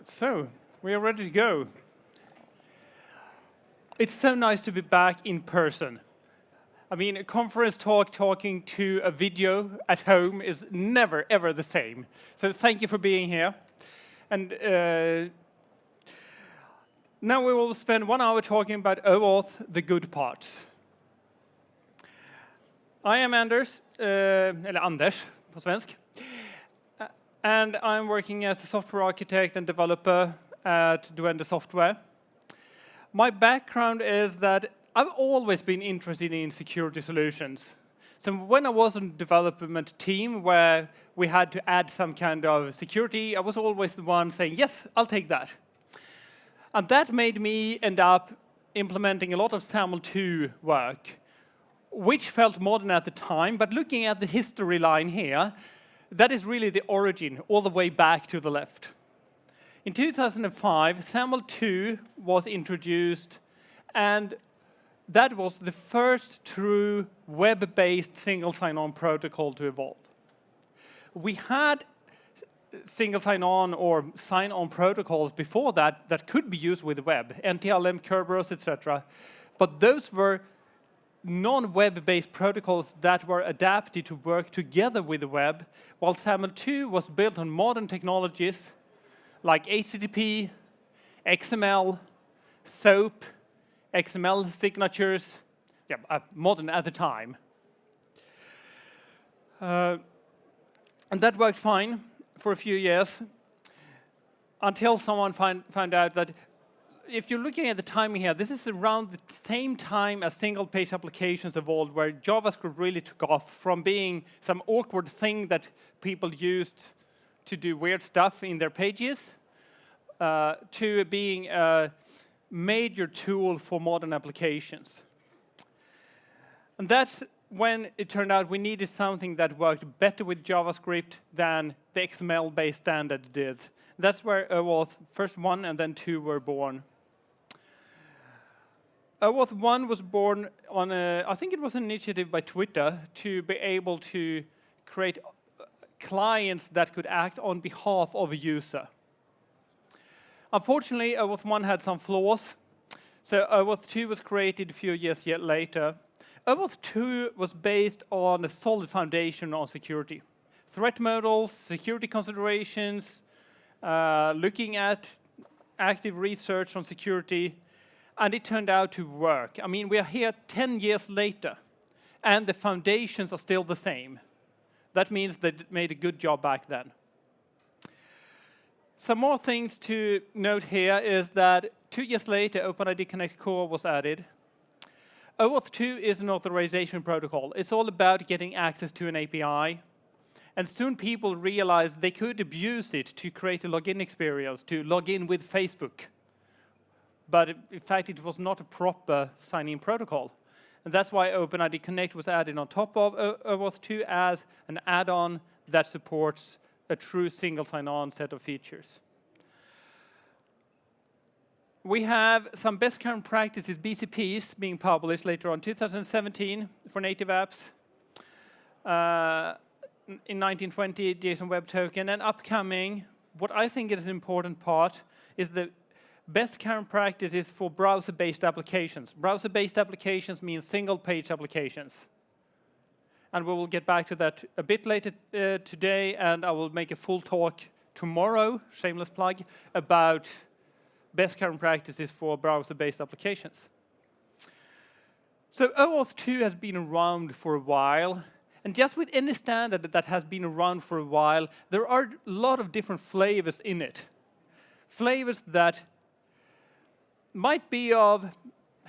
So, we are ready to go. It's so nice to be back in person. I mean, a conference talking to a video at home is never, ever the same. So thank you for being here. And now we will spend 1 hour talking about OAuth, the good parts. I am Anders, eller Anders på svensk. And I'm working as a software architect and developer at Duende Software. My background is that I've always been interested in security solutions. So when I was on the development team where we had to add some kind of security, I was always the one saying, yes, I'll take that. And that made me end up implementing a lot of SAML 2 work, which felt modern at the time, but looking at the history line here, that is really the origin, all the way back to the left. In 2005, SAML 2 was introduced, and that was the first true web-based single sign-on protocol to evolve. We had single sign-on or sign-on protocols before that that could be used with the web, NTLM, Kerberos, etc. But those were non-web-based protocols that were adapted to work together with the web, while SAML 2 was built on modern technologies like HTTP, XML, SOAP, XML signatures, modern at the time. And that worked fine for a few years until someone found out that if you're looking at the timing here, this is around the same time as single-page applications evolved, where JavaScript really took off from being some awkward thing that people used to do weird stuff in their pages to being a major tool for modern applications. And that's when it turned out we needed something that worked better with JavaScript than the XML-based standard did. That's where OAuth first 1 and then 2 were born. OAuth 1 was born on I think it was an initiative by Twitter to be able to create clients that could act on behalf of a user. Unfortunately, OAuth 1 had some flaws, so OAuth 2 was created a few years later. OAuth 2 was based on a solid foundation on security. Threat models, security considerations, looking at active research on security, and it turned out to work. I mean, we are here 10 years later, and the foundations are still the same. That means they made a good job back then. Some more things to note here is that 2 years later, OpenID Connect core was added. OAuth 2 is an authorization protocol. It's all about getting access to an API. And soon people realized they could abuse it to create a login experience, to log in with Facebook. But in fact, it was not a proper sign-in protocol. And that's why OpenID Connect was added on top of OAuth 2 as an add-on that supports a true single sign-on set of features. We have some best current practices, BCPs, being published later on 2017 for native apps. In 1920, JSON Web Token, and upcoming, what I think is an important part is the best current practices for browser-based applications. Browser-based applications means single-page applications. And we will get back to that a bit later today, and I will make a full talk tomorrow, shameless plug, about best current practices for browser-based applications. So OAuth 2 has been around for a while. And just with any standard that has been around for a while, there are a lot of different flavors in it. Flavors that might be of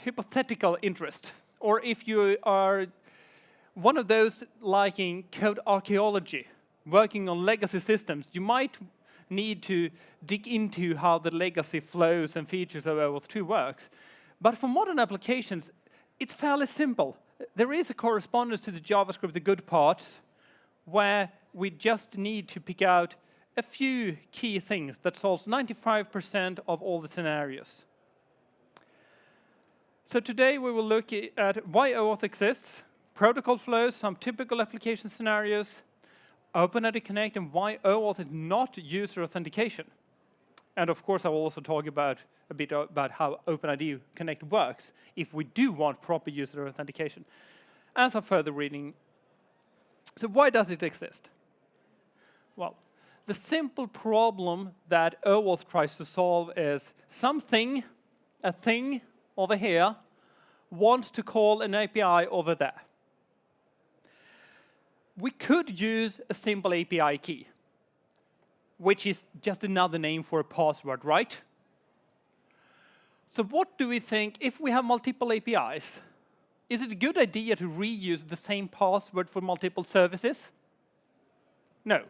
hypothetical interest. Or if you are one of those liking code archaeology, working on legacy systems, you might need to dig into how the legacy flows and features of OAuth 2 works. But for modern applications, it's fairly simple. There is a correspondence to the JavaScript, the good parts, where we just need to pick out a few key things that solves 95% of all the scenarios. So today we will look at why OAuth exists, protocol flows, some typical application scenarios, OpenID Connect, and why OAuth is not user authentication. And of course, I will also talk about a bit about how OpenID Connect works if we do want proper user authentication. And some further reading. So why does it exist? Well, the simple problem that OAuth tries to solve is something, a thing over here, wants to call an API over there. We could use a simple API key, which is just another name for a password, right? So what do we think if we have multiple APIs? Is it a good idea to reuse the same password for multiple services? No.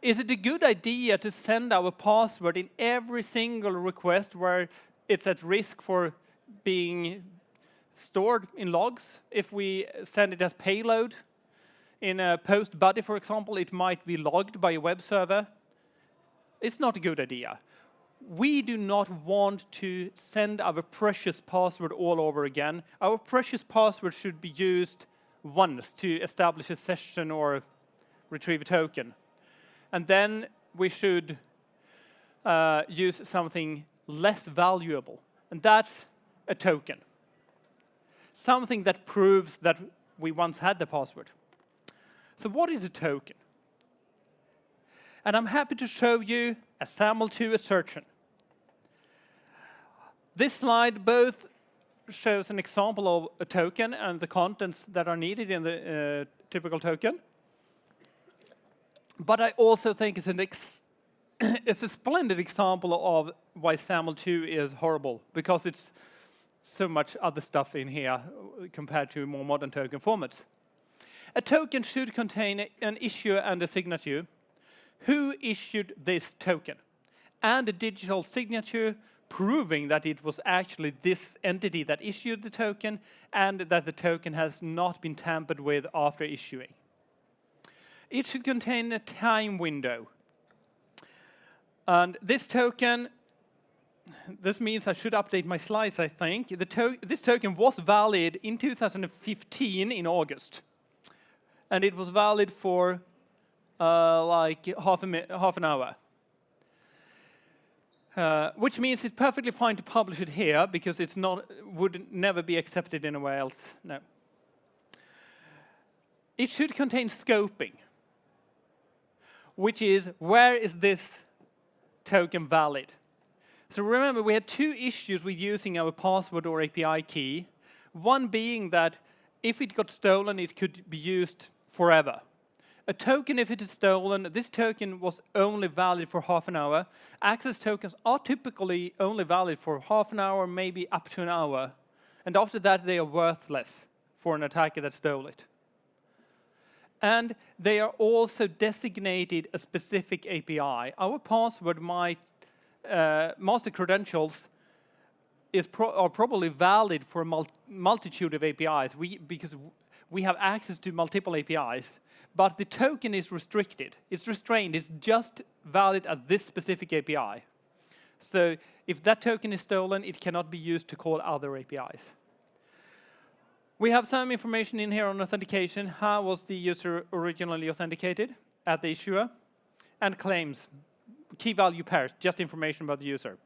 Is it a good idea to send our password in every single request where it's at risk for being stored in logs? If we send it as payload in a post body, for example, it might be logged by a web server. It's not a good idea. We do not want to send our precious password all over again. Our precious password should be used once to establish a session or retrieve a token. And then we should use something less valuable, and that's a token. Something that proves that we once had the password. So what is a token? And I'm happy to show you a SAML2 assertion. This slide both shows an example of a token and the contents that are needed in the typical token. But I also think it's a splendid example of why SAML2 is horrible, because it's so much other stuff in here compared to more modern token formats. A token should contain an issuer and a signature. Who issued this token? And a digital signature proving that it was actually this entity that issued the token and that the token has not been tampered with after issuing. It should contain a time window. And this token, this means I should update my slides, I think. This token was valid in 2015 in August. And it was valid for like half an hour. Which means it's perfectly fine to publish it here because it's would never be accepted anywhere else. No. It should contain scoping, which is where is this token valid? So remember, we had two issues with using our password or API key. One being that if it got stolen, it could be used forever. A token, if it is stolen, this token was only valid for half an hour. Access tokens are typically only valid for half an hour, maybe up to an hour. And after that, they are worthless for an attacker that stole it. And they are also designated a specific API. Our password master credentials are probably valid for a multitude of APIs because we have access to multiple APIs, but the token is restricted. It's restrained. It's just valid at this specific API. So if that token is stolen, it cannot be used to call other APIs. We have some information in here on authentication. How was the user originally authenticated at the issuer? And claims, key value pairs, just information about the user.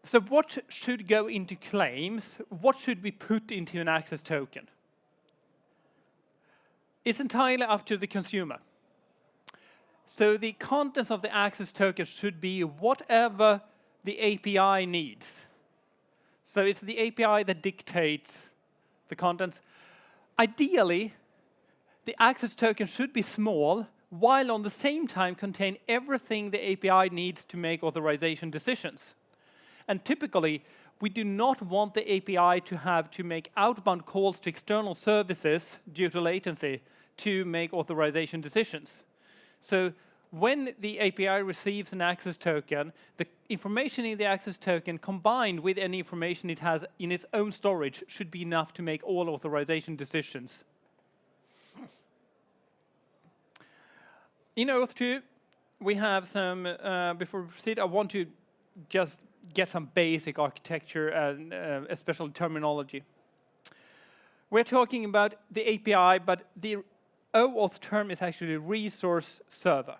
So what should go into claims? What should be put into an access token? It's entirely up to the consumer. So the contents of the access token should be whatever the API needs. So it's the API that dictates the contents. Ideally, the access token should be small, while on the same time contain everything the API needs to make authorization decisions. And typically, we do not want the API to have to make outbound calls to external services due to latency to make authorization decisions. So when the API receives an access token, the information in the access token combined with any information it has in its own storage should be enough to make all authorization decisions. In OAuth 2, we have some, before we proceed, I want to just get some basic architecture and especially terminology. We're talking about the API, but the OAuth term is actually resource server.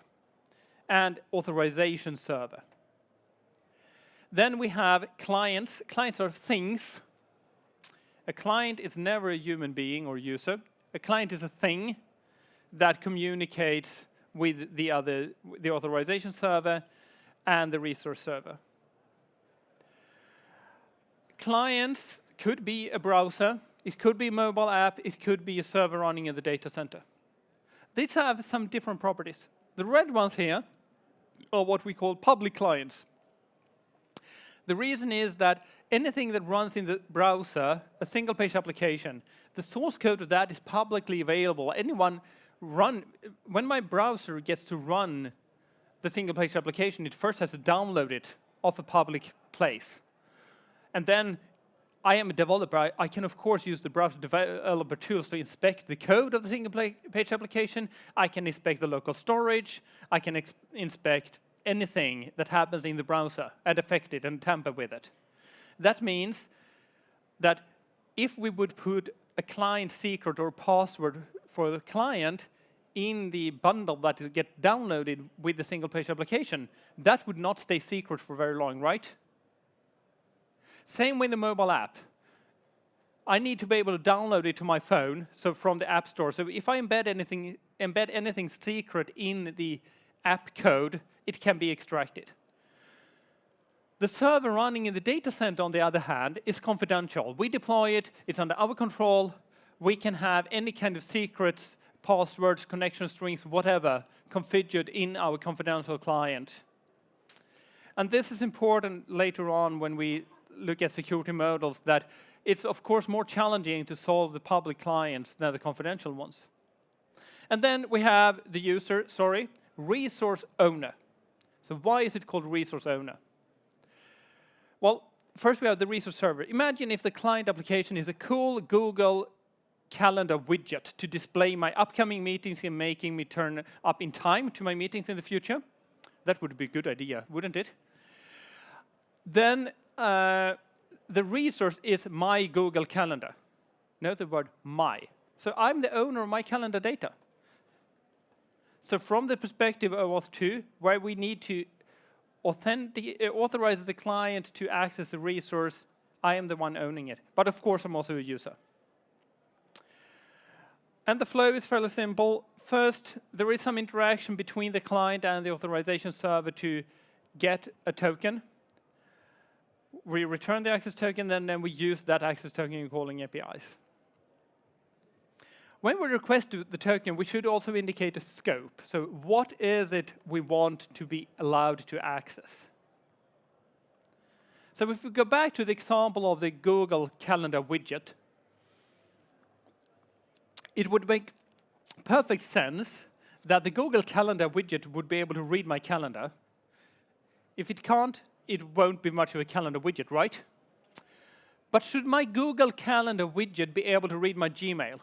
and authorization server. Then we have clients. Clients are things. A client is never a human being or user. A client is a thing that communicates with the authorization server and the resource server. Clients could be a browser, it could be a mobile app, it could be a server running in the data center. These have some different properties. The red ones here are what we call public clients. The reason is that anything that runs in the browser, a single page application, the source code of that is publicly available. When my browser gets to run the single page application, it first has to download it off a public place. And then I am a developer. I can, of course, use the browser developer tools to inspect the code of the single page application. I can inspect the local storage. I can inspect anything that happens in the browser and affect it and tamper with it. That means that if we would put a client secret or password for the client in the bundle that is get downloaded with the single page application, that would not stay secret for very long, right? Same with the mobile app. I need to be able to download it to my phone, so from the App Store. So if I embed anything secret in the app code, it can be extracted. The server running in the data center, on the other hand, is confidential. We deploy it, it's under our control. We can have any kind of secrets, passwords, connection strings, whatever, configured in our confidential client. And this is important later on when we look at security models, that it's of course more challenging to solve the public clients than the confidential ones. And then we have the resource owner. So why is it called resource owner? Well, first we have the resource server. Imagine if the client application is a cool Google Calendar widget to display my upcoming meetings and making me turn up in time to my meetings in the future. That would be a good idea, wouldn't it? Then the resource is my Google Calendar. Note the word my. So I'm the owner of my calendar data. So from the perspective of OAuth 2, where we need to authorize the client to access the resource, I am the one owning it. But of course, I'm also a user. And the flow is fairly simple. First, there is some interaction between the client and the authorization server to get a token. We return the access token, then we use that access token in calling APIs. When we request the token, we should also indicate a scope. So what is it we want to be allowed to access? So if we go back to the example of the Google Calendar widget, it would make perfect sense that the Google Calendar widget would be able to read my calendar. If it can't, it won't be much of a calendar widget, right? But should my Google Calendar widget be able to read my Gmail?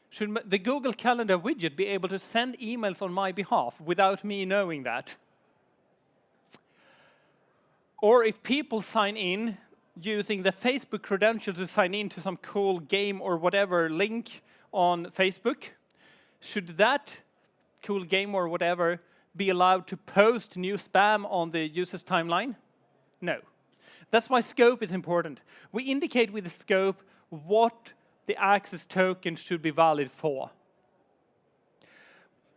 Should the Google Calendar widget be able to send emails on my behalf without me knowing that? Or if people sign in using the Facebook credentials to sign in to some cool game or whatever link on Facebook, should that cool game or whatever be allowed to post new spam on the user's timeline? No. That's why scope is important. We indicate with the scope what the access token should be valid for.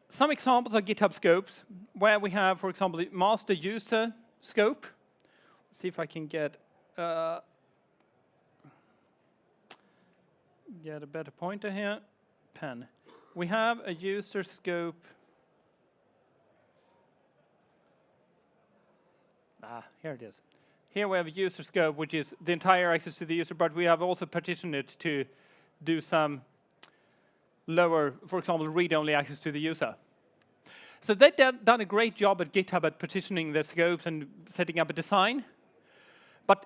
Some examples are GitHub scopes, where we have, for example, the master user scope. Let's see if I can get a better pointer here. Pen. We have a user scope. Here it is. Here we have a user scope, which is the entire access to the user, but we have also partitioned it to do some lower, for example, read-only access to the user. So they've done a great job at GitHub at partitioning the scopes and setting up a design. But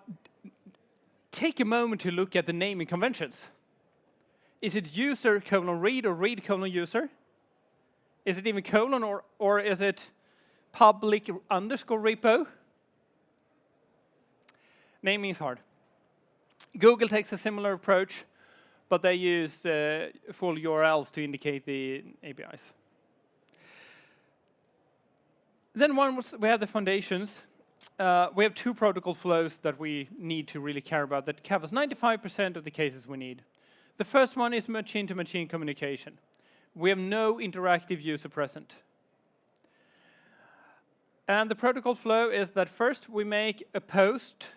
take a moment to look at the naming conventions. Is it user colon read or read colon user? Is it even colon or is it public underscore repo? Naming is hard. Google takes a similar approach, but they use full URLs to indicate the APIs. Then once we have the foundations, we have two protocol flows that we need to really care about that covers 95% of the cases we need. The first one is machine-to-machine communication. We have no interactive user present. And the protocol flow is that first we make a post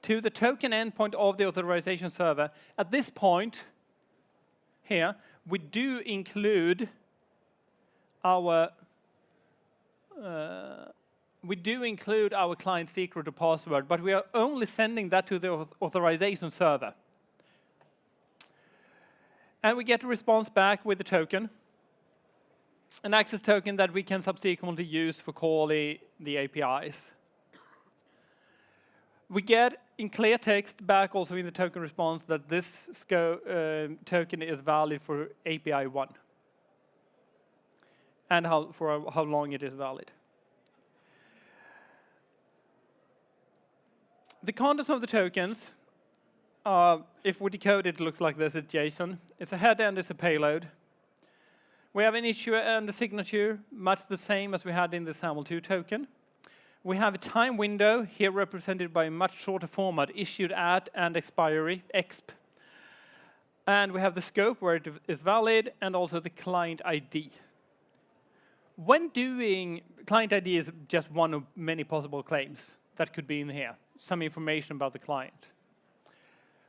to the token endpoint of the authorization server. At this point here, we do include our client secret or password, but we are only sending that to the authorization server. And we get a response back with the token, an access token that we can subsequently use for calling the APIs. We get in clear text back also in the token response that this token is valid for API 1 and for how long it is valid. The contents of the tokens, if we decode it, looks like this, it's JSON. It's a header and it's a payload. We have an issuer and a signature, much the same as we had in the SAML2 token. We have a time window, here represented by a much shorter format, issued at and expiry, exp. And we have the scope where it is valid, and also the client ID. When doing, client ID is just one of many possible claims that could be in here, some information about the client.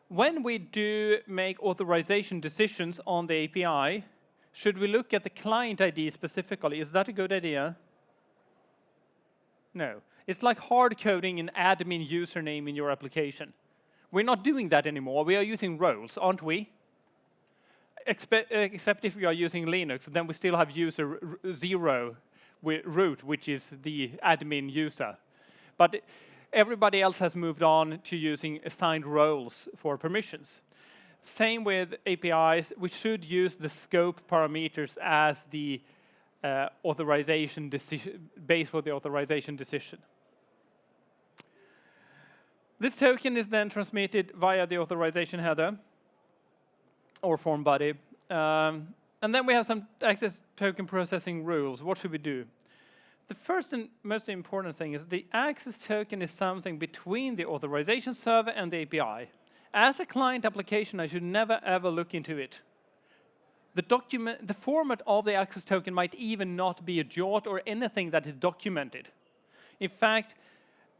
When we do make authorization decisions on the API, should we look at the client ID specifically? Is that a good idea? No. It's like hard coding an admin username in your application. We're not doing that anymore. We are using roles, aren't we? Except if we are using Linux, then we still have user 0 with root, which is the admin user. But everybody else has moved on to using assigned roles for permissions. Same with APIs. We should use the scope parameters as the authorization decision base for the authorization decision. This token is then transmitted via the authorization header or form body. And then we have some access token processing rules. What should we do? The first and most important thing is the access token is something between the authorization server and the API. As a client application, I should never ever look into it. The format of the access token might even not be a JWT or anything that is documented. In fact,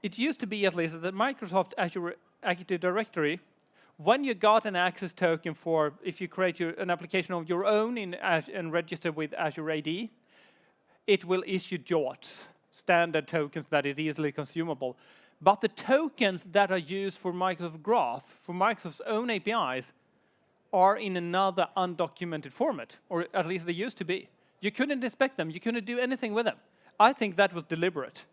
it used to be at least that Microsoft Azure Active Directory, when you got an access token for, if you create an application of your own and register with Azure AD, it will issue JWTs, standard tokens that is easily consumable. But the tokens that are used for Microsoft Graph, for Microsoft's own APIs, are in another undocumented format, or at least they used to be. You couldn't inspect them. You couldn't do anything with them. I think that was deliberate.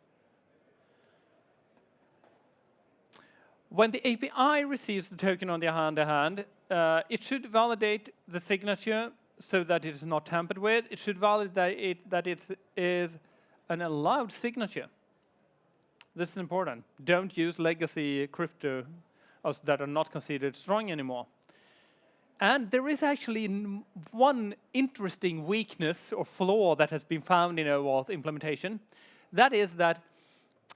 When the API receives the token on the other hand, it should validate the signature so that it is not tampered with. It should validate that it is an allowed signature. This is important. Don't use legacy crypto that are not considered strong anymore. And there is actually one interesting weakness or flaw that has been found in OAuth implementation. That is that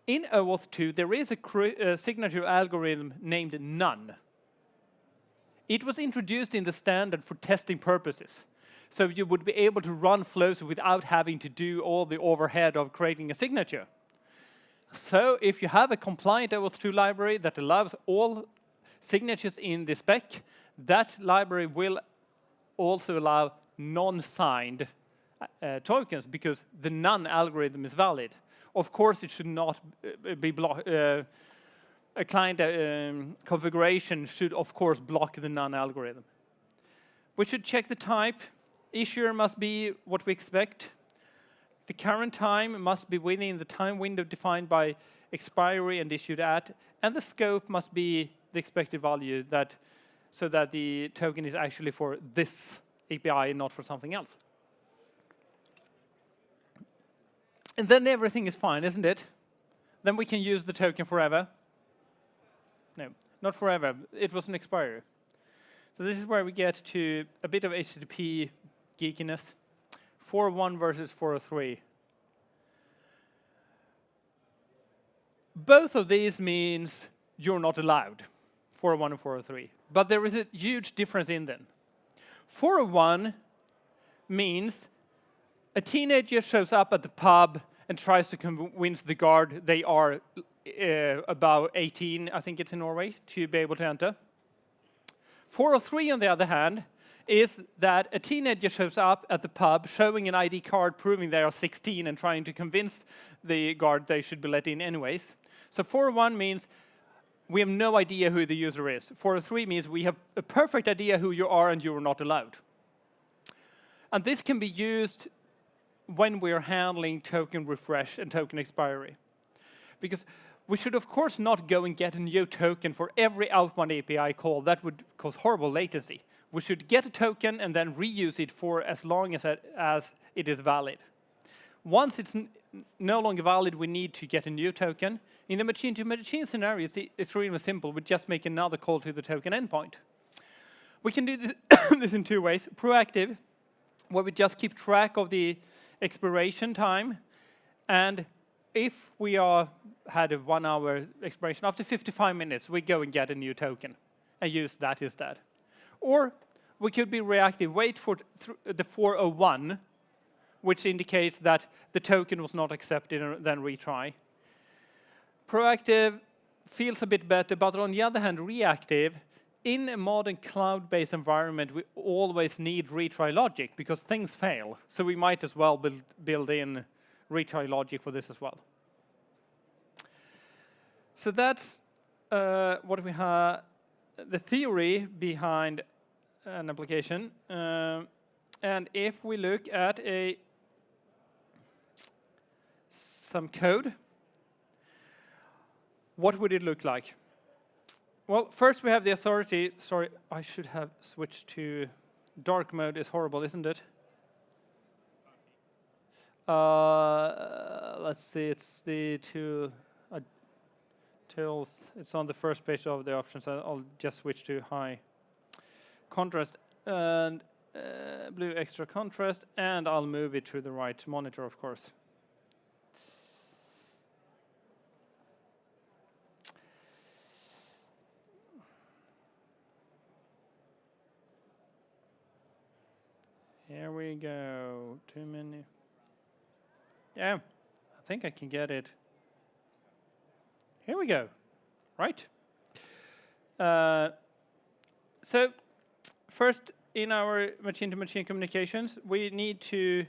in OAuth 2, there is a signature algorithm named none. It was introduced in the standard for testing purposes. So you would be able to run flows without having to do all the overhead of creating a signature. So if you have a compliant OAuth 2 library that allows all signatures in the spec, that library will also allow non-signed tokens because the none algorithm is valid. Of course, it should not be blocked. A client configuration should, of course, block the none algorithm. We should check the type. Issuer must be what we expect. The current time must be within the time window defined by expiry and issued at, and the scope must be the expected value so that the token is actually for this API and not for something else. And then everything is fine, isn't it? Then we can use the token forever. No, not forever. It was an expiry. So this is where we get to a bit of HTTP geekiness. 4.1 versus 4.3. Both of these means you're not allowed, 401 and 403. But there is a huge difference in them. 401 means a teenager shows up at the pub and tries to convince the guard they are about 18, I think it's in Norway, to be able to enter. 403, on the other hand, is that a teenager shows up at the pub showing an ID card proving they are 16 and trying to convince the guard they should be let in anyways. So 401 means we have no idea who the user is. 403 means we have a perfect idea who you are and you are not allowed. And this can be used when we're handling token refresh and token expiry. Because we should, of course, not go and get a new token for every outbound API call. That would cause horrible latency. We should get a token and then reuse it for as long as it is valid. Once it's no longer valid, we need to get a new token. In the machine-to-machine scenario, it's extremely simple. We just make another call to the token endpoint. We can do this in two ways. Proactive, where we just keep track of the expiration time. And if we had a 1 hour expiration, after 55 minutes, we go and get a new token and use that instead. Or we could be reactive, wait for the 401, which indicates that the token was not accepted, and then retry. Proactive feels a bit better, but on the other hand, reactive, in a modern cloud-based environment, we always need retry logic because things fail. So we might as well build in retry logic for this as well. So that's what we have, the theory behind an application. And if we look at some code, what would it look like? Well, first we have the authority. Sorry, I should have switched to dark mode. It's horrible, isn't it? Let's see, it's the two tools. It's on the first page of the options. I'll just switch to high contrast and blue extra contrast, and I'll move it to the right monitor, of course. Here we go. Too many. Yeah, I think I can get it. Here we go. Right. So first, in our machine-to-machine communications, we need to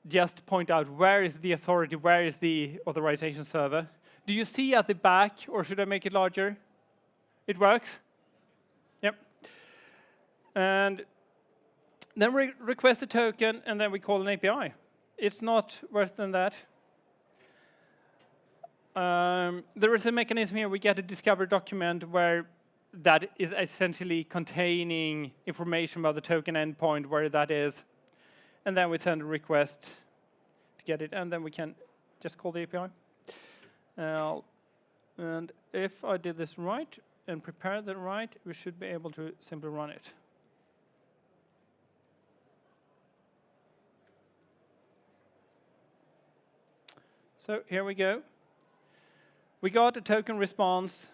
just point out where is the authority, where is the authorization server. Do you see at the back, or should I make it larger? It works? Yep. And then we request a token, and then we call an API. It's not worse than that. There is a mechanism here. We get a discover document where that is essentially containing information about the token endpoint, where that is. And then we send a request to get it, and then we can just call the API. And if I did this right and prepared it right, we should be able to simply run it. So here we go. We got a token response.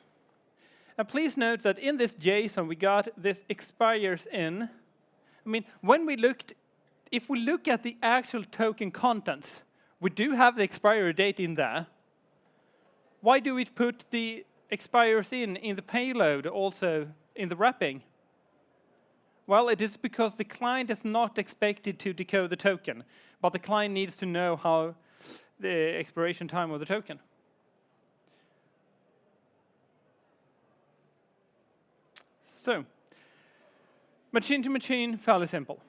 And please note that in this JSON, we got this expires in. I mean, if we look at the actual token contents, we do have the expiry date in there. Why do we put the expires in the payload, also in the wrapping? Well, it is because the client is not expected to decode the token, but the client needs to know how the expiration time of the token. So, machine-to-machine, fairly simple.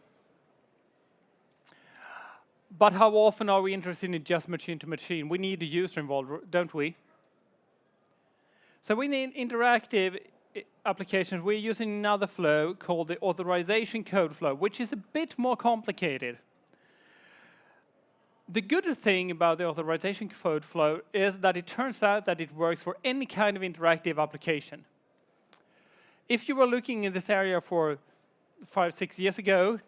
But how often are we interested in just machine-to-machine? We need a user involved, don't we? So we need interactive applications. We're using another flow called the authorization code flow, which is a bit more complicated. The good thing about the authorization code flow is that it turns out that it works for any kind of interactive application. If you were looking in this area for 5-6 years ago,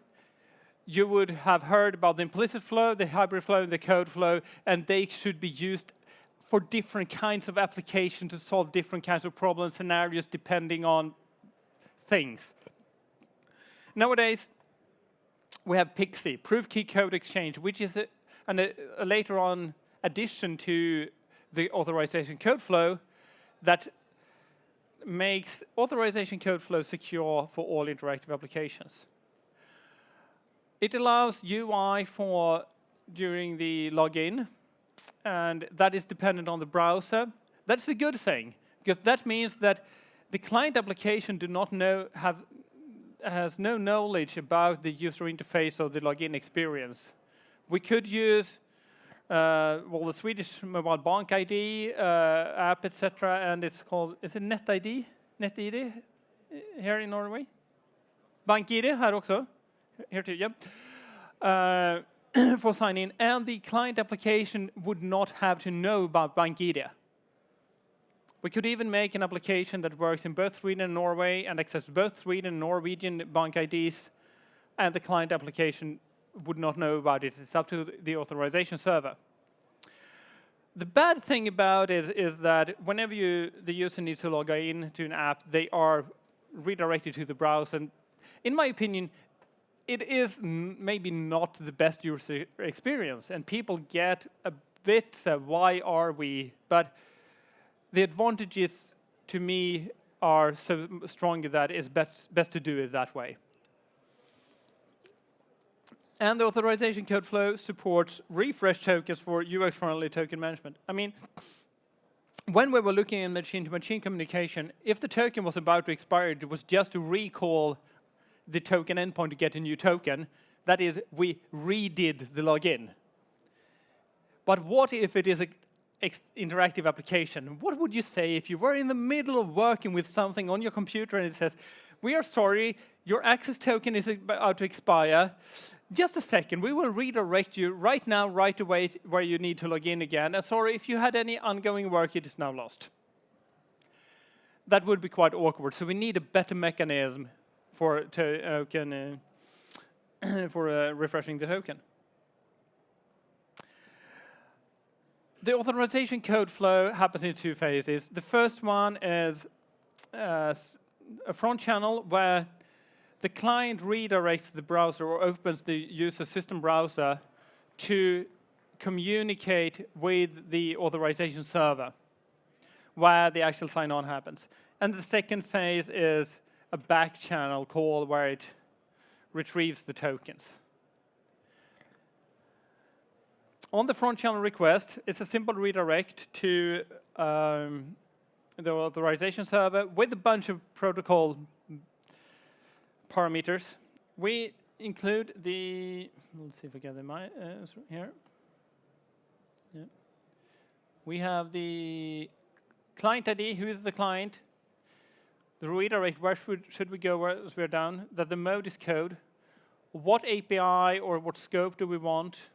you would have heard about the implicit flow, the hybrid flow, and the code flow, and they should be used for different kinds of applications to solve different kinds of problem scenarios depending on things. Nowadays, we have PKC, Proof Key Code Exchange, which is a later on addition to the authorization code flow that makes authorization code flow secure for all interactive applications. It allows UI for during the login, and that is dependent on the browser. That's a good thing, because that means that the client application has no knowledge about the user interface or the login experience. We could use the Swedish mobile bank ID app, etc., and it's called, is it NetID? NetID here in Norway? BankID här också. Here too, yep. For sign in, and the client application would not have to know about BankID. We could even make an application that works in both Sweden and Norway and accepts both Sweden and Norwegian bank IDs, and the client application would not know about it. It's up to the authorization server. The bad thing about it is that whenever the user needs to log in to an app, they are redirected to the browser. And in my opinion, it is maybe not the best user experience, and people get a bit, why are we? But the advantages, to me, are so strong that it's best to do it that way. And the authorization code flow supports refresh tokens for UX-friendly token management. I mean, when we were looking at machine-to-machine communication, if the token was about to expire, it was just to recall the token endpoint to get a new token. That is, we redid the login. But what if it is an interactive application? What would you say if you were in the middle of working with something on your computer and it says, we are sorry, your access token is about to expire. Just a second, we will redirect you right now, right away, where you need to log in again. And sorry, if you had any ongoing work, it is now lost. That would be quite awkward. So we need a better mechanism for refreshing the token. The authorization code flow happens in two phases. The first one is a front channel where the client redirects the browser or opens the user system browser to communicate with the authorization server, where the actual sign-on happens. And the second phase is a back channel call where it retrieves the tokens. On the front channel request, it's a simple redirect to the authorization server with a bunch of protocol parameters. We include the, let's see if I get them here. Yeah. We have the client ID, who is the client, the redirect, where should we go as we're down, that the mode is code, what API or what scope do we want,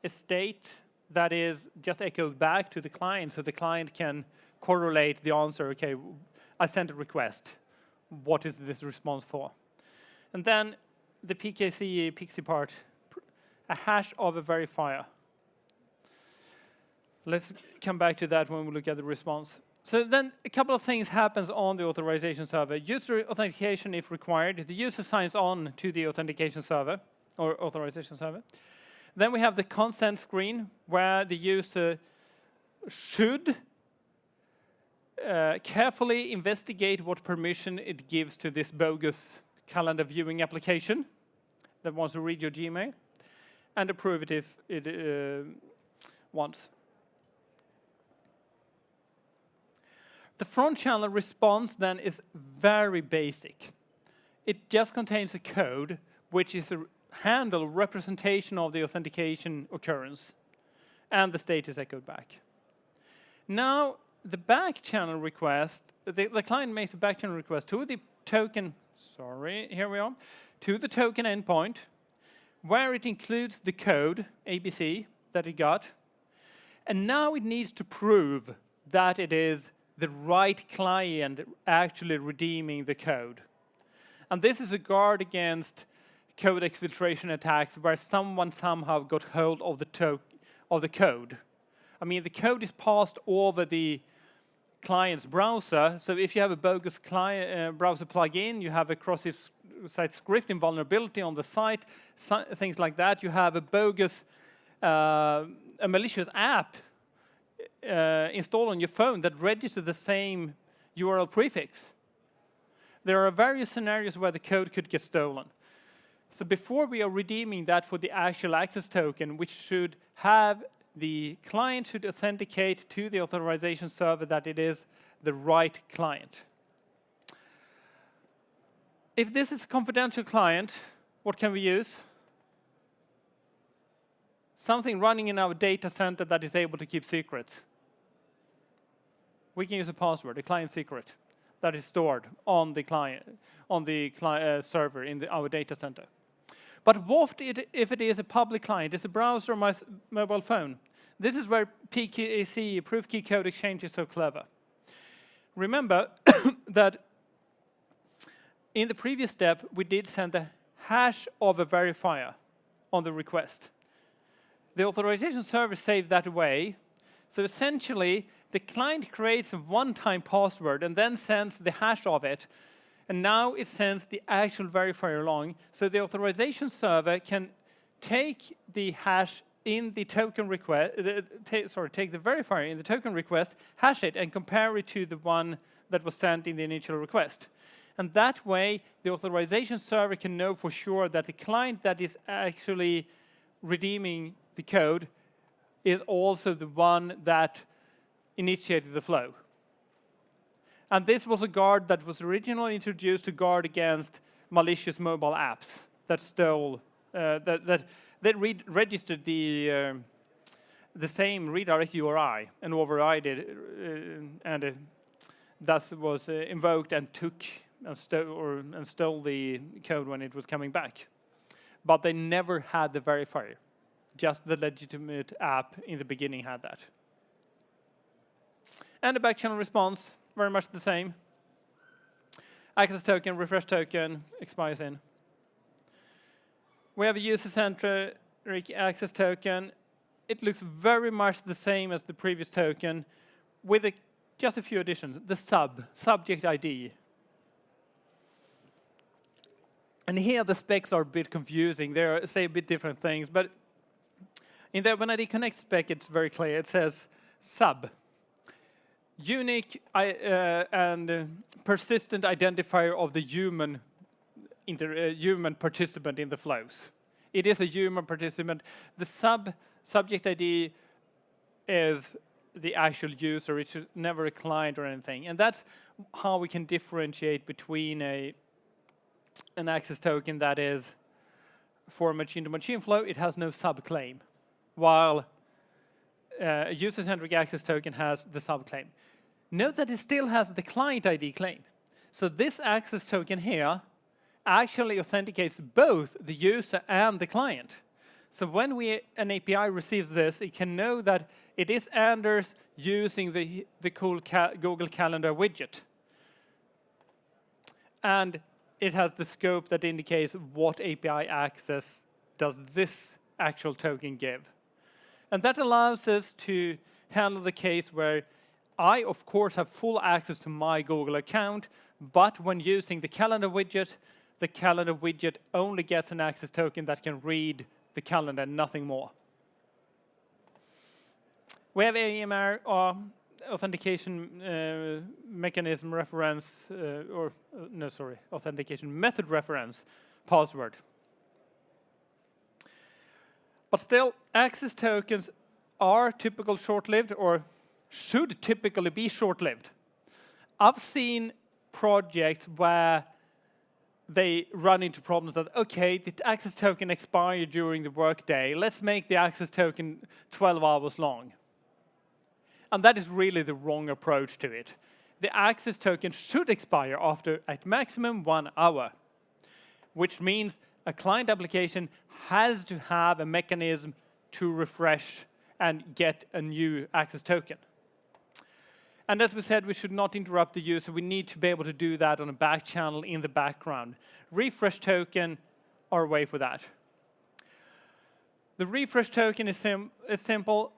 a state that is just echoed back to the client so the client can correlate the answer, okay, I sent a request, what is this response for? And then the PKC part, a hash of a verifier. Let's come back to that when we look at the response. So then a couple of things happens on the authorization server. User authentication if required. The user signs on to the authentication server or authorization server. Then we have the consent screen where the user should carefully investigate what permission it gives to this bogus calendar viewing application that wants to read your Gmail, and approve it if it wants. The front channel response then is very basic. It just contains a code which is a handle representation of the authentication occurrence, and the state is echoed back. Now, the back channel request, the client makes a back channel request to the token, here we are, to the token endpoint, where it includes the code, ABC, that it got, and now it needs to prove that it is the right client actually redeeming the code. And this is a guard against code exfiltration attacks where someone somehow got hold of the code I mean, the code is passed over the client's browser. So if you have a bogus client, browser plugin, you have a cross-site scripting vulnerability on the site, things like that. You have a bogus, a malicious app installed on your phone that registers the same URL prefix. There are various scenarios where the code could get stolen. So before we are redeeming that for the actual access token, which should have the client should authenticate to the authorization server that it is the right client. If this is a confidential client, what can we use? Something running in our data center that is able to keep secrets. We can use a password, a client secret, that is stored on the client, server in our data center. But what if it is a public client? It's a browser or my mobile phone. This is where PKC, Proof Key Code Exchange, is so clever. Remember that in the previous step, we did send a hash of a verifier on the request. The authorization server saved that away. So essentially, the client creates a one-time password and then sends the hash of it. And now it sends the actual verifier along. So the authorization server can take the hash in the token request, take the verifier in the token request, hash it, and compare it to the one that was sent in the initial request. And that way, the authorization server can know for sure that the client that is actually redeeming the code is also the one that initiated the flow. And this was a guard that was originally introduced to guard against malicious mobile apps that stole, that registered the same redirect URI and override it, and thus was invoked and took and stole the code when it was coming back. But they never had the verifier. Just the legitimate app in the beginning had that. And the backchannel response, very much the same. Access token, refresh token, expires in. We have a user-centric access token. It looks very much the same as the previous token, with just a few additions. The subject ID. And here the specs are a bit confusing. They say a bit different things, but in the OpenID Connect spec, it's very clear. It says sub. Unique and persistent identifier of the human participant in the flows. It is a human participant. The subject ID is the actual user. It's never a client or anything. And that's how we can differentiate between an access token that is for machine-to-machine flow. It has no subclaim, while a user-centric access token has the subclaim. Note that it still has the client ID claim. So this access token here actually authenticates both the user and the client. So when an API receives this, it can know that it is Anders using the cool Google Calendar widget. And it has the scope that indicates what API access does this actual token give. And that allows us to handle the case where I, of course, have full access to my Google account, but when using the calendar widget only gets an access token that can read the calendar, nothing more. We have AMR, authentication mechanism reference, authentication method reference password. But still, access tokens are typical short-lived, or should typically be short-lived. I've seen projects where they run into problems that, okay, the access token expired during the workday. Let's make the access token 12 hours long. And that is really the wrong approach to it. The access token should expire after, at maximum, 1 hour, which means a client application has to have a mechanism to refresh and get a new access token. And as we said, we should not interrupt the user. We need to be able to do that on a back channel in the background. Refresh token are a way for that. The refresh token is simple.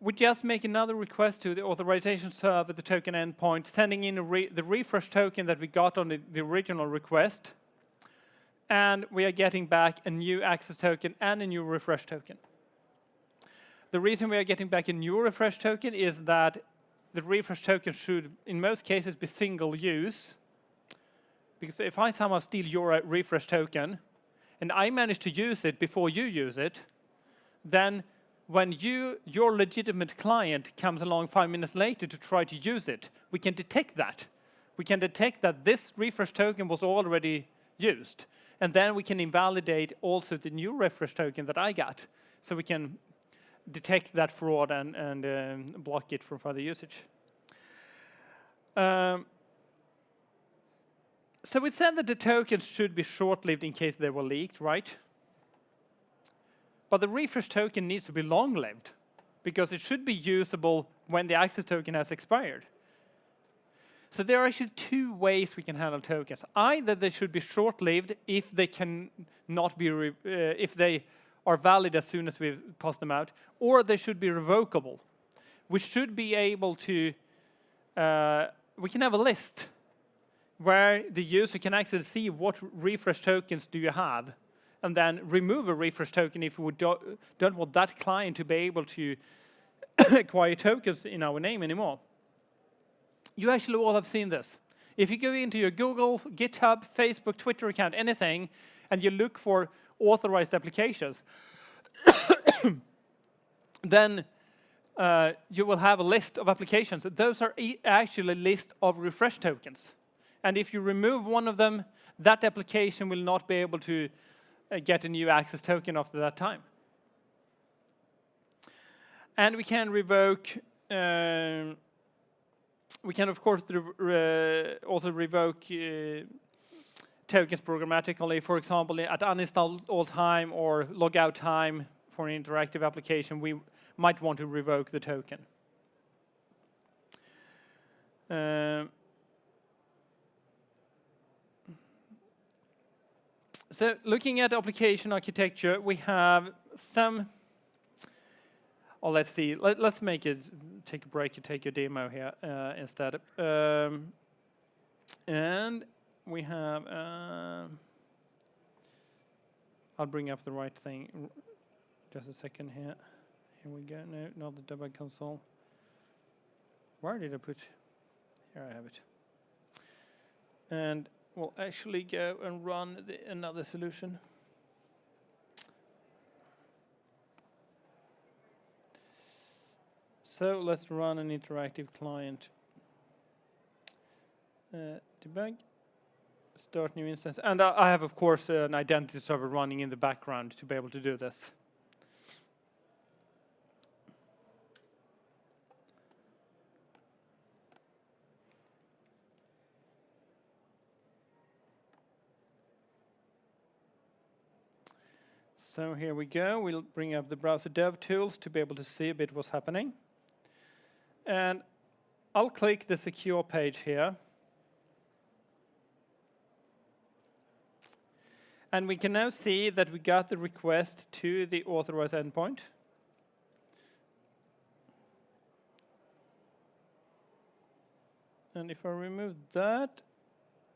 we just make another request to the authorization server, the token endpoint, sending in the refresh token that we got on the original request. And we are getting back a new access token and a new refresh token. The reason we are getting back a new refresh token is that the refresh token should, in most cases, be single use. Because if I somehow steal your refresh token, and I manage to use it before you use it, then when your legitimate client comes along 5 minutes later to try to use it, we can detect that. We can detect that this refresh token was already used. And then we can invalidate also the new refresh token that I got. So we can detect that fraud and block it from further usage. So we said that the tokens should be short-lived in case they were leaked, right? But the refresh token needs to be long-lived because it should be usable when the access token has expired. So there are actually two ways we can handle tokens. Either they should be short-lived if they can not be if they are valid as soon as we pass them out, or they should be revocable. We should be able to we can have a list where the user can actually see what refresh tokens do you have, and then remove a refresh token if we don't want that client to be able to acquire tokens in our name anymore. You actually all have seen this. If you go into your Google, GitHub, Facebook, Twitter account, anything, and you look for authorized applications, then you will have a list of applications. Those are actually a list of refresh tokens. And if you remove one of them, that application will not be able to get a new access token after that time. And we can revoke, we can of course also revoke tokens programmatically. For example, at uninstall all time or logout time for an interactive application, we might want to revoke the token. So looking at application architecture, we have some, oh, let's see, let's take a break and take a demo here instead. And we have, I'll bring up the right thing, just a second here. Here we go, no, not the debug console. Where did I put, here I have it. And we'll actually go and run another solution. So let's run an interactive client. Debug, start new instance. And I have, of course, an identity server running in the background to be able to do this. So here we go. We'll bring up the browser dev tools to be able to see a bit what's happening. And I'll click the secure page here. And we can now see that we got the request to the authorized endpoint. And if I remove that,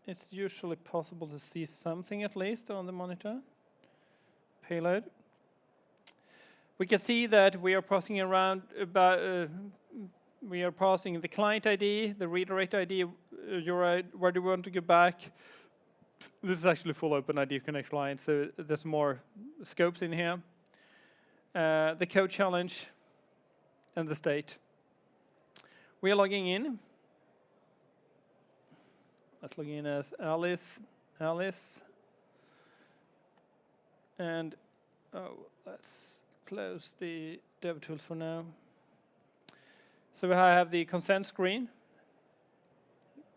it's usually possible to see something at least on the monitor. Payload. We can see that we are passing around about we are passing the client ID, the redirect ID, where do we want to go back. This is actually full OpenID Connect client, so there's more scopes in here. The code challenge and the state. We are logging in. Let's log in as Alice. And let's close the dev tools for now. So I have the consent screen.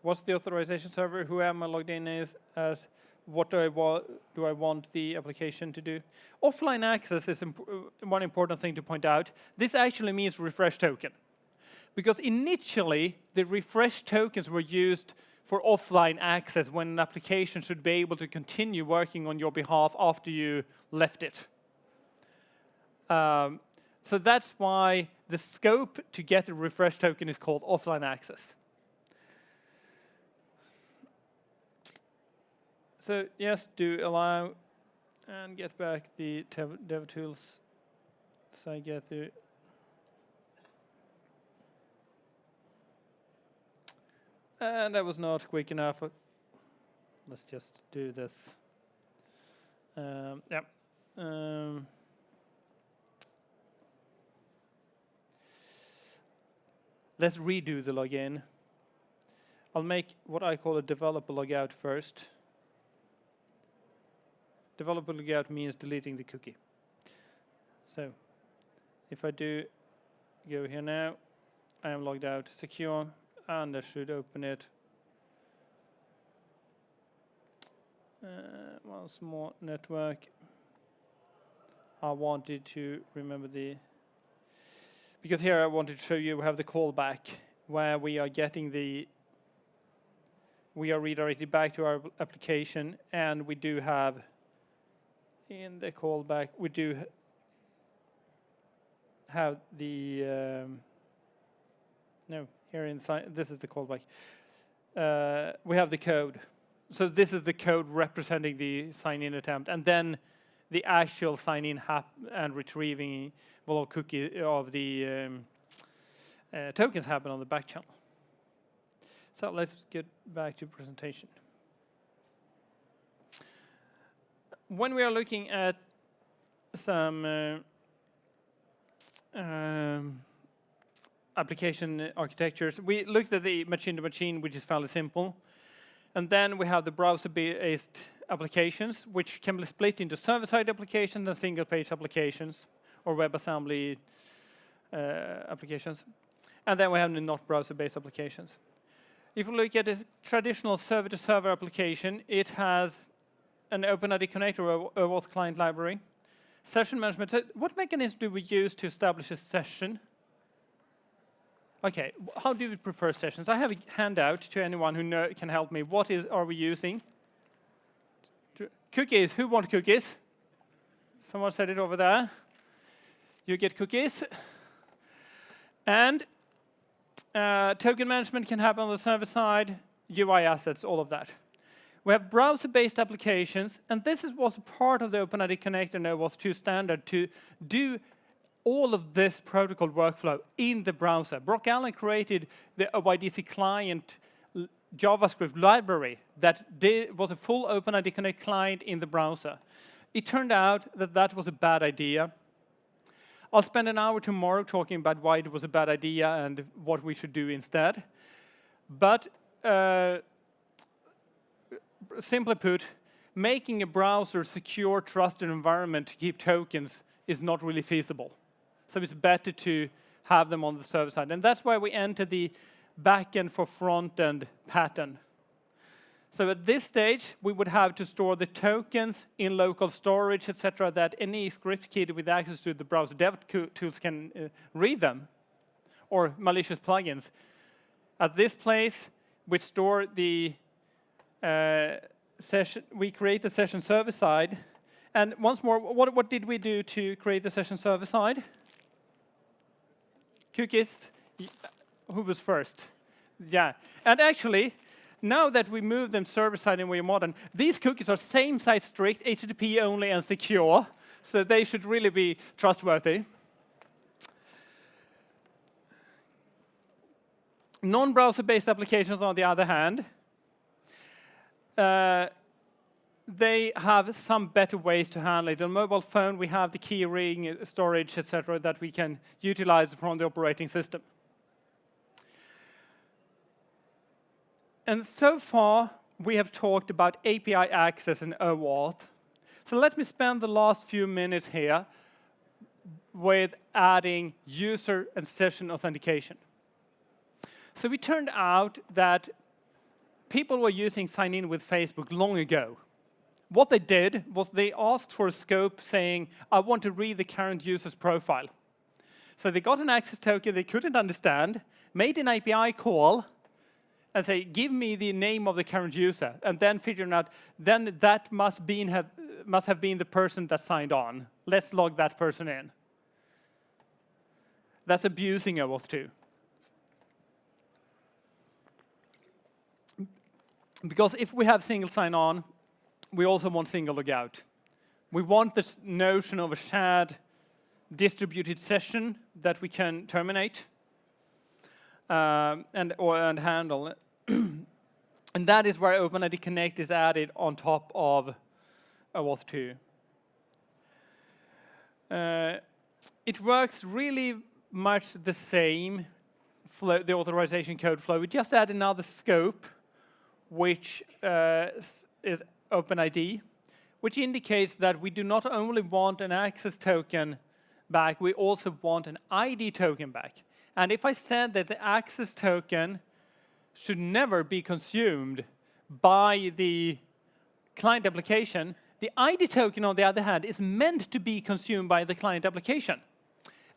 What's the authorization server? Who am I logged in as? What do I want the application to do? Offline access is one important thing to point out. This actually means refresh token. Because initially, the refresh tokens were used for offline access when an application should be able to continue working on your behalf after you left it. So that's why the scope to get a refresh token is called offline access. So yes, do allow and get back the dev tools. So I get the and that was not quick enough. Let's just do this. Yeah. Let's redo the login. I'll make what I call a developer logout first. Developer logout means deleting the cookie. So if I do go here now, I am logged out secure, and I should open it. Once more, network. I wanted to remember because here I wanted to show you we have the callback where we are getting we are redirected back to our application, and we do have in the callback, we do have the no, here inside, this is the callback. We have the code. So this is the code representing the sign-in attempt, and then the actual sign-in and retrieving cookie of the tokens happen on the back channel. So let's get back to presentation. When we are looking at some application architectures, we looked at the machine-to-machine, which is fairly simple. And then we have the browser-based applications, which can be split into server-side applications and single-page applications, or WebAssembly applications. And then we have the not browser-based applications. If we look at a traditional server-to-server application, it has an OpenID Connect or OAuth client library. Session management. What mechanism do we use to establish a session? Okay, how do we prefer sessions? I have a handout to anyone who can help me. What are we using? Cookies. Who wants cookies? Someone said it over there. You get cookies. And token management can happen on the server side, UI assets, all of that. We have browser-based applications, and this was part of the OpenID Connect and OAuth 2 standard to do all of this protocol workflow in the browser. Brock Allen created the OIDC client JavaScript library that was a full OpenID Connect client in the browser. It turned out that that was a bad idea. I'll spend an hour tomorrow talking about why it was a bad idea and what we should do instead. But simply put, making a browser secure, trusted environment to keep tokens is not really feasible. So it's better to have them on the server side. And that's why we enter the backend for front-end pattern. So at this stage, we would have to store the tokens in local storage, etc., that any script kid with access to the browser dev tools can read them, or malicious plugins. At this place, we store the session. We create the session server side. And once more, what did we do to create the session server side? Cookies. Who was first? Yeah. And actually, now that we move them server-side and we're modern, these cookies are same-site strict, HTTP only, and secure. So they should really be trustworthy. Non-browser-based applications, on the other hand, they have some better ways to handle it. On mobile phone, we have the key ring, storage, etc., that we can utilize from the operating system. And so far, we have talked about API access and OAuth. So let me spend the last few minutes here with adding user and session authentication. So it turned out that people were using sign-in with Facebook long ago. What they did was they asked for a scope saying, I want to read the current user's profile. So they got an access token they couldn't understand, made an API call, and say, give me the name of the current user, and then figuring out, then that must have been the person that signed on. Let's log that person in. That's abusing OAuth 2. Because if we have single sign-on, we also want single logout. We want this notion of a shared distributed session that we can terminate and handle. And that is where OpenID Connect is added on top of OAuth 2. It works really much the same, the authorization code flow. We just add another scope, which is OpenID, which indicates that we do not only want an access token back, we also want an ID token back. And if I said that the access token should never be consumed by the client application, the ID token, on the other hand, is meant to be consumed by the client application.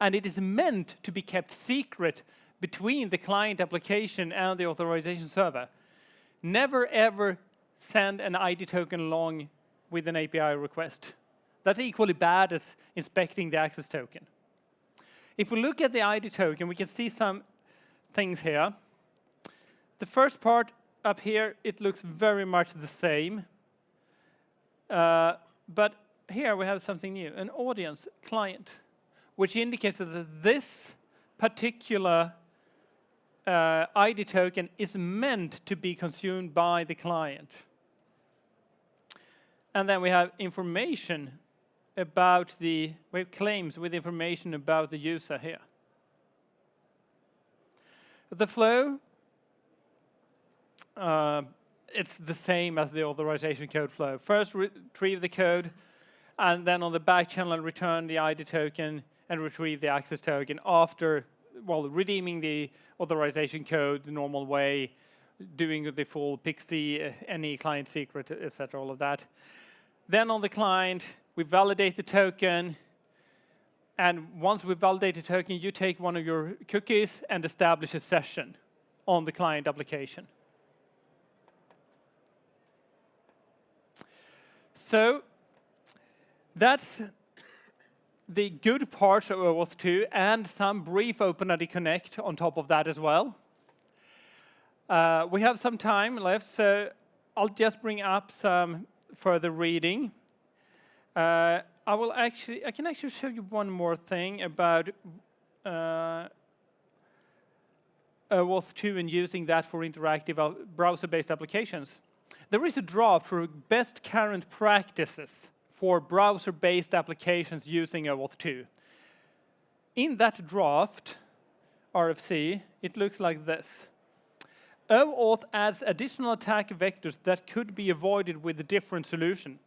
And it is meant to be kept secret between the client application and the authorization server. Never ever send an ID token along with an API request. That's equally bad as inspecting the access token. If we look at the ID token, we can see some things here. The first part up here, it looks very much the same. But here we have something new, an audience client, which indicates that this particular ID token is meant to be consumed by the client. And then we have information about we have claims with information about the user here. The flow, it's the same as the authorization code flow. First retrieve the code, and then on the back channel return the ID token and retrieve the access token after, well, redeeming the authorization code the normal way, doing the full PXE, any client secret, etc., all of that. Then on the client, we validate the token, and once we validate the token, you take one of your cookies and establish a session on the client application. So that's the good parts of OAuth 2 and some brief OpenID Connect on top of that as well. We have some time left, so I'll just bring up some further reading. I can actually show you one more thing about OAuth 2 and using that for interactive browser-based applications. There is a draft for best current practices for browser-based applications using OAuth 2. In that draft, RFC, it looks like this. OAuth adds additional attack vectors that could be avoided with a different solution.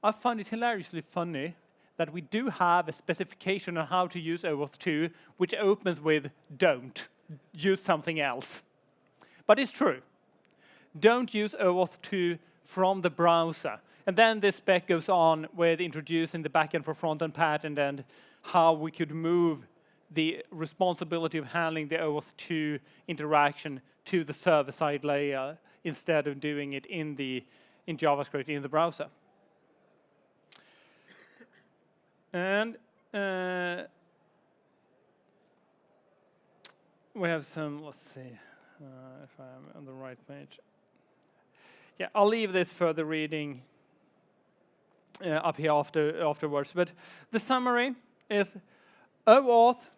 I find it hilariously funny that we do have a specification on how to use OAuth 2, which opens with don't, use something else. But it's true. Don't use OAuth 2 from the browser. And then this spec goes on with introducing the backend for front-end pattern and how we could move the responsibility of handling the OAuth 2 interaction to the server-side layer instead of doing it in JavaScript in the browser. And we have some, let's see if I'm on the right page. Yeah, I'll leave this further reading up here afterwards. But the summary is OAuth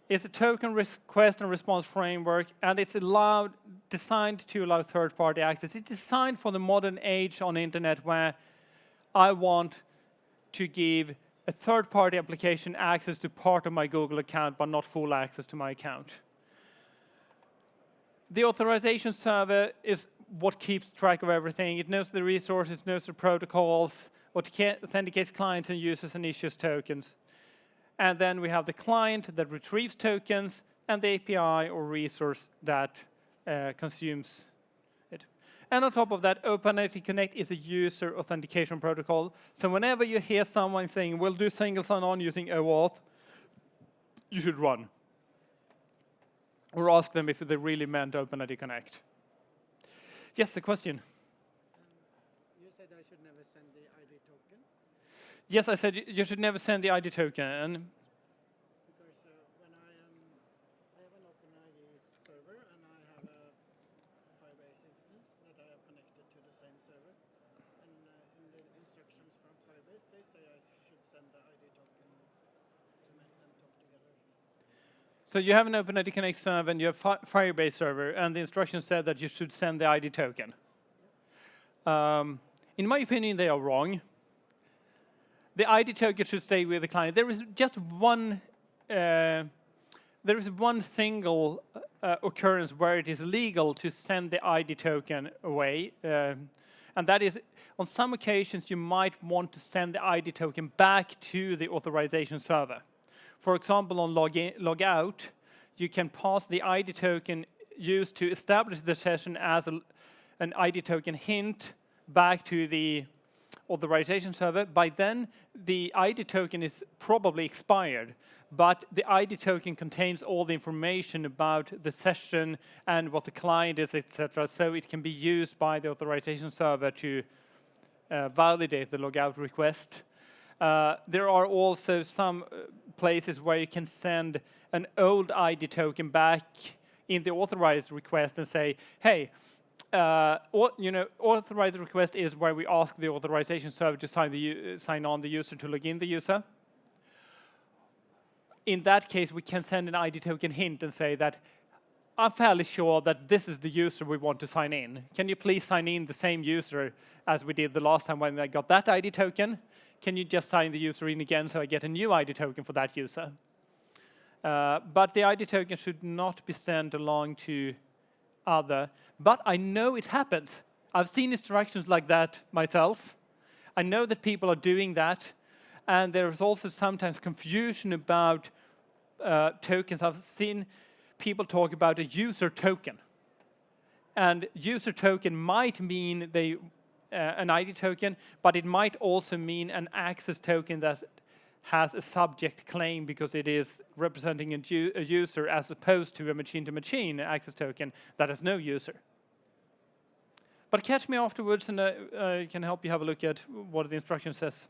is a token request and response framework, and it's designed to allow third-party access. It's designed for the modern age on the internet where I want to give a third-party application access to part of my Google account, but not full access to my account. The authorization server is what keeps track of everything. It knows the resources, knows the protocols, what authenticates clients and users and issues tokens. And then we have the client that retrieves tokens and the API or resource that consumes it. And on top of that, OpenID Connect is a user authentication protocol. So whenever you hear someone saying, we'll do single sign-on using OAuth, you should run. Or ask them if they really meant OpenID Connect. Yes, the question. You said I should never send the ID token? Yes, I said you should never send the ID token. Because when I am server, and I have a Firebase instance that I have connected to the same server. And in the instructions from Firebase, they say I should send the ID token to make them talk together. So you have an OpenID Connect server and you have Firebase server, and the instructions said that you should send the ID token. In my opinion, they are wrong. The ID token should stay with the client. There is just one. There is one single occurrence where it is legal to send the ID token away, and that is on some occasions you might want to send the ID token back to the authorization server. For example, on logout, you can pass the ID token used to establish the session as an ID token hint back to the authorization server. By then, the ID token is probably expired, but the ID token contains all the information about the session and what the client is, etc. So it can be used by the authorization server to validate the logout request. There are also some places where you can send an old ID token back in the authorized request and say, hey, authorized request is where we ask the authorization server to sign on the user to log in the user. In that case, we can send an ID token hint and say that I'm fairly sure that this is the user we want to sign in. Can you please sign in the same user as we did the last time when I got that ID token? Can you just sign the user in again so I get a new ID token for that user? But the ID token should not be sent along to other. But I know it happens. I've seen instructions like that myself. I know that people are doing that. And there's also sometimes confusion about tokens. I've seen people talk about a user token. And user token might mean an ID token, but it might also mean an access token that has a subject claim because it is representing a user as opposed to a machine-to-machine access token that has no user. But catch me afterwards and I can help you have a look at what the instruction says.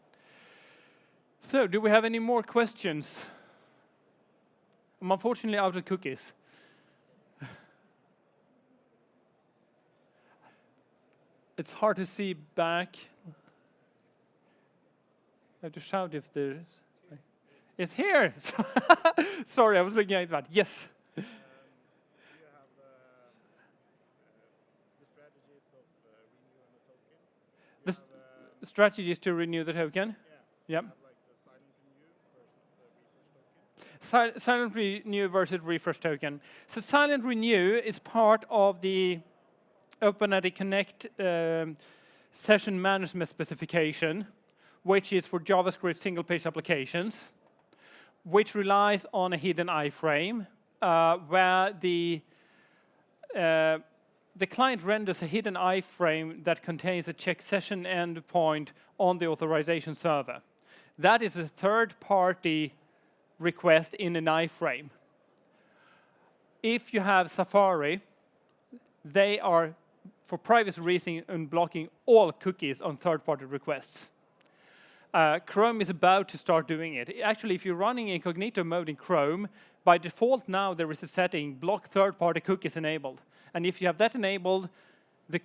So, do we have any more questions? I'm unfortunately out of cookies. It's hard to see back. I have to shout if there is. It's here! Sorry, I was looking at that. Yes? Do you have the strategies of renewing the token? The strategies to renew the token? Yeah. Yep. Like the silent renew versus the refresh token? Silent renew versus refresh token. So silent renew is part of the OpenID Connect session management specification, which is for JavaScript single-page applications, which relies on a hidden iframe, where the client renders a hidden iframe that contains a check session endpoint on the authorization server. That is a third-party request in an iframe. If you have Safari, they are, for privacy reasons, unblocking all cookies on third-party requests. Chrome is about to start doing it. Actually, if you're running incognito mode in Chrome, by default now there is a setting, block third-party cookies enabled. And if you have that enabled, the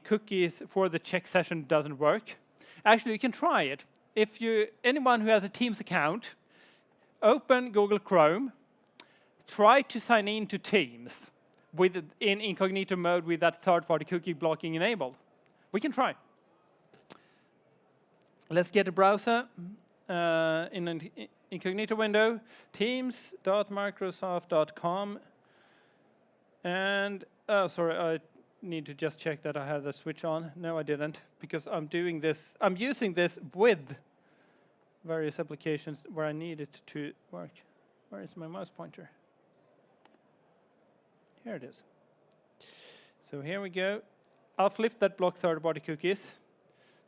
cookies for the check session doesn't work. Actually, you can try it. Anyone who has a Teams account, open Google Chrome, try to sign in to Teams in incognito mode with that third-party cookie blocking enabled. We can try. Let's get a browser in an incognito window, teams.microsoft.com. And, sorry, I need to just check that I have the switch on. No, I didn't, because I'm using this with various applications where I need it to work. Where is my mouse pointer? Here it is. So here we go. I'll flip that block third-party cookies.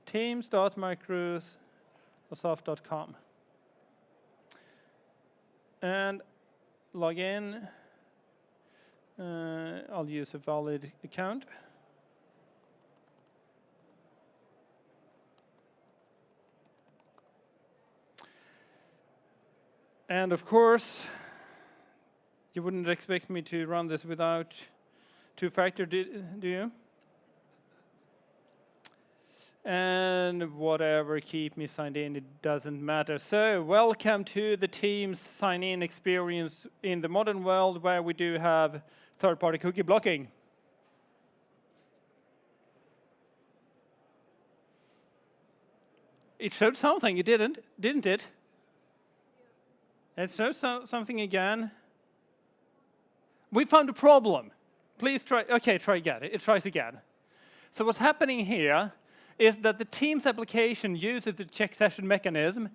Teams.microsoft.com. And log in. I'll use a valid account. And of course, You wouldn't expect me to run this without two-factor, do you? And whatever, keep me signed in, it doesn't matter. So, welcome to the Teams sign-in experience in the modern world where we do have third-party cookie blocking. It showed something, it didn't it? It showed something again. We found a problem. Please try, okay, try again, it tries again. So what's happening here is that the Teams application uses the check session mechanism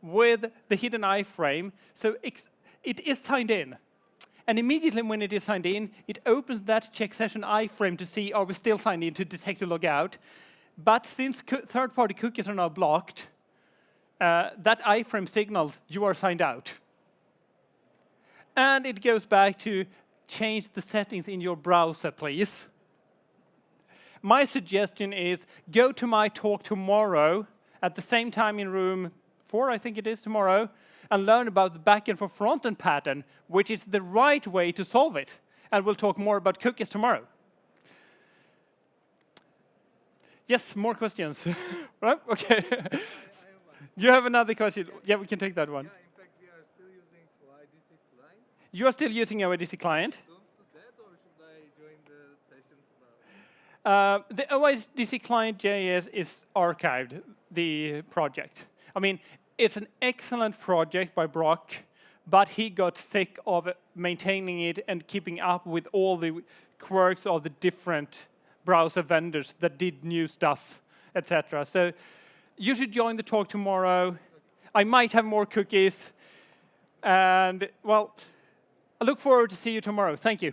with the hidden iframe, so it is signed in. And immediately when it is signed in, it opens that check session iframe to see, are we still signed in, to detect a logout. But since third-party cookies are now blocked, that iframe signals you are signed out. And it goes back to change the settings in your browser, please. My suggestion is go to my talk tomorrow at the same time in room 4, I think it is tomorrow, and learn about the backend for front-end pattern, which is the right way to solve it. And we'll talk more about cookies tomorrow. Yes, more questions. Right? Okay. You have another question? Yeah, we can take that one. Yeah, in fact, we are still using OAuth client. You are still using OAuth client? Don't do that, or should I join the session tomorrow? The OAuth client JS is archived, the project. I mean, it's an excellent project by Brock, but he got sick of maintaining it and keeping up with all the quirks of the different browser vendors that did new stuff, etc. So you should join the talk tomorrow. I might have more cookies. And, well, I look forward to see you tomorrow. Thank you.